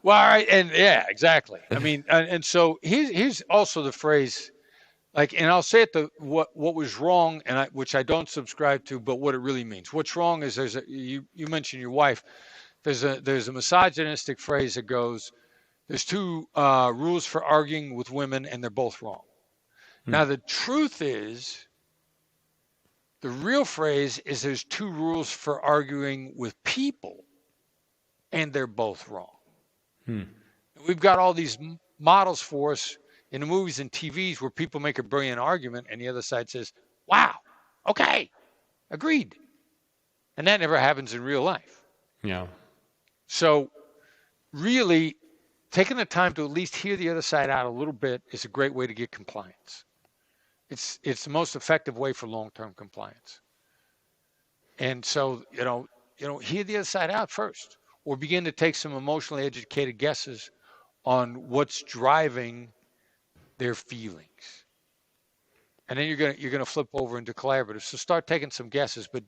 Well, all right, and yeah, exactly. I mean, and so here's also the phrase, and I'll say it what was wrong, and which I don't subscribe to, but what it really means. What's wrong is you mentioned your wife. There's a misogynistic phrase that goes, there's two rules for arguing with women, and they're both wrong. Now the truth is, the real phrase is, there's two rules for arguing with people, and they're both wrong. We've got all these models for us in the movies and TVs where people make a brilliant argument and the other side says, wow, okay, agreed. And that never happens in real life. Yeah. So really, taking the time to at least hear the other side out a little bit is a great way to get compliance. It's the most effective way for long-term compliance. And so, hear the other side out first, or begin to take some emotionally educated guesses on what's driving their feelings. And then you're gonna flip over into collaborative. So start taking some guesses. But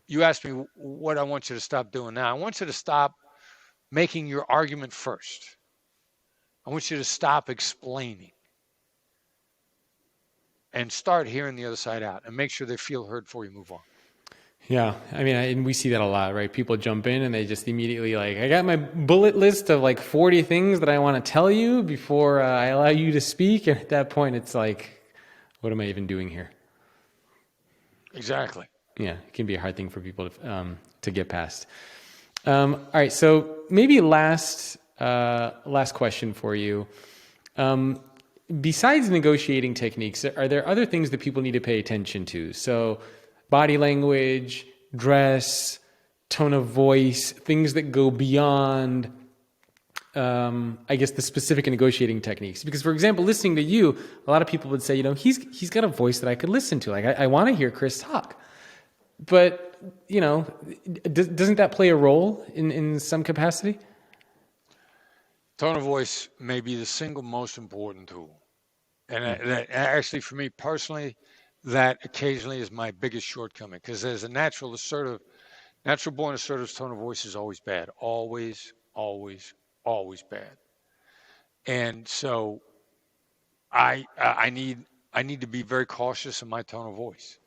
you asked me what I want you to stop doing now. I want you to stop making your argument first. I want you to stop explaining and start hearing the other side out, and make sure they feel heard before you move on. Yeah. I mean, and we see that a lot, right? People jump in and they just immediately I got my bullet list of 40 things that I want to tell you before I allow you to speak. And at that point, it's what am I even doing here? Exactly. Yeah. It can be a hard thing for people to get past. All right. So maybe last question for you. Besides negotiating techniques, are there other things that people need to pay attention to? So body language, dress, tone of voice, things that go beyond, the specific negotiating techniques. Because, for example, listening to you, a lot of people would say, he's got a voice that I could listen to. I want to hear Chris talk. But, doesn't that play a role in some capacity? Tone of voice may be the single most important tool. And that actually, for me personally, that occasionally is my biggest shortcoming, because there's a natural born assertive tone of voice is always bad. Always, always, always bad. And so I need to be very cautious in my tone of voice.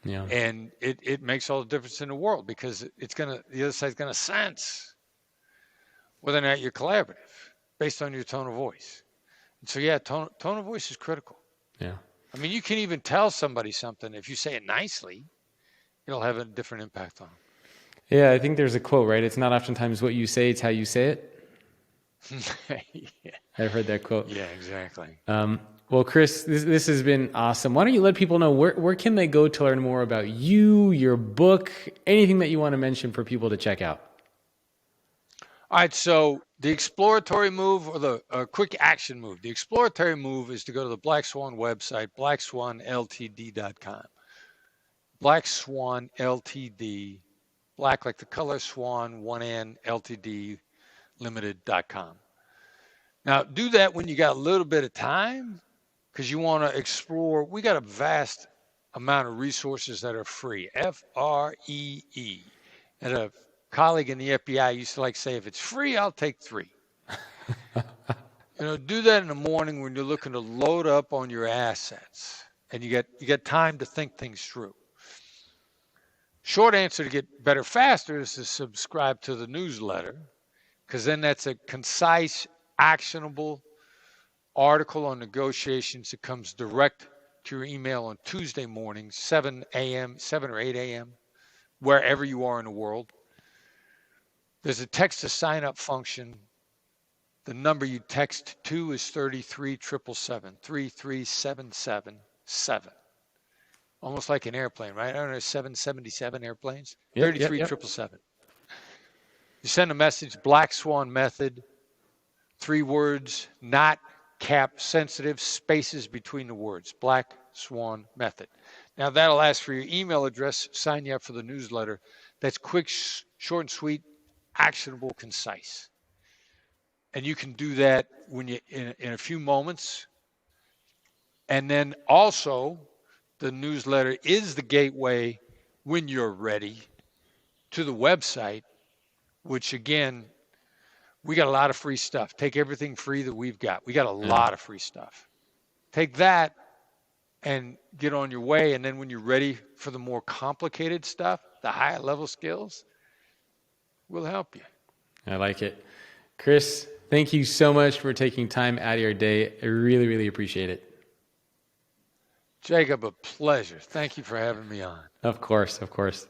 Yeah. And it makes all the difference in the world, because the other side's gonna sense whether or not you're collaborative based on your tone of voice. And so yeah, tone of voice is critical. Yeah. I mean, you can even tell somebody something if you say it nicely, it'll have a different impact on them. Yeah, I think there's a quote, right? It's not oftentimes what you say, it's how you say it. Yeah. I've heard that quote. Yeah, exactly. Well, Chris, this has been awesome. Why don't you let people know where can they go to learn more about you, your book, anything that you want to mention for people to check out? All right, so the exploratory move, or the quick action move. The exploratory move is to go to the Black Swan website, blackswanltd.com. Black Swan Ltd, black like the color swan, one N, Ltd, limited.com. Now, do that when you got a little bit of time, because you want to explore. We got a vast amount of resources that are free, FREE. And a colleague in the FBI used to say, if it's free, I'll take 3. Do that in the morning when you're looking to load up on your assets and you get time to think things through. Short answer to get better faster is to subscribe to the newsletter, because then that's a concise, actionable article on negotiations that comes direct to your email on Tuesday mornings, 7 or 8 a.m., wherever you are in the world. There's a text to sign up function. The number you text to is 33777, 33777. Almost like an airplane, right? I don't know, 777 airplanes. Yep, 33777. You send a message, Black Swan method, 3 words, not cap sensitive, spaces between the words, Black Swan method. Now that'll ask for your email address, sign you up for the newsletter. That's quick, short and sweet, actionable, concise. And you can do that when you in a few moments. And then also, the newsletter is the gateway when you're ready to the website, which again, we got a lot of free stuff. Take everything free that we've got. We got a lot of free stuff. Take that and get on your way. And then when you're ready for the more complicated stuff, the higher level skills, we'll help you. I like it. Chris, thank you so much for taking time out of your day. I really, really appreciate it. Jacob, a pleasure. Thank you for having me on. Of course, of course.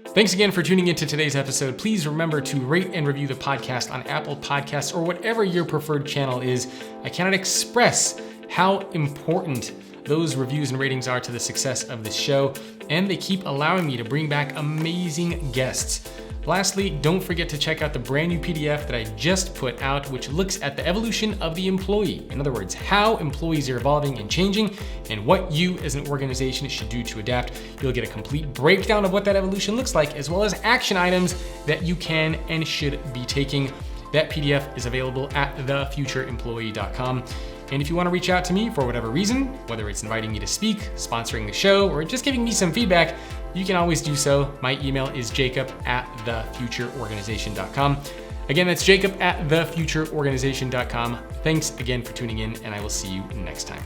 Thanks again for tuning into today's episode. Please remember to rate and review the podcast on Apple Podcasts or whatever your preferred channel is. I cannot express how important those reviews and ratings are to the success of this show, and they keep allowing me to bring back amazing guests. Lastly, don't forget to check out the brand new PDF that I just put out, which looks at the evolution of the employee. In other words, how employees are evolving and changing, and what you as an organization should do to adapt. You'll get a complete breakdown of what that evolution looks like, as well as action items that you can and should be taking. That PDF is available at thefutureemployee.com. And if you want to reach out to me for whatever reason, whether it's inviting me to speak, sponsoring the show, or just giving me some feedback, you can always do so. My email is jacob@thefutureorganization.com. Again, that's jacob@thefutureorganization.com. Thanks again for tuning in, and I will see you next time.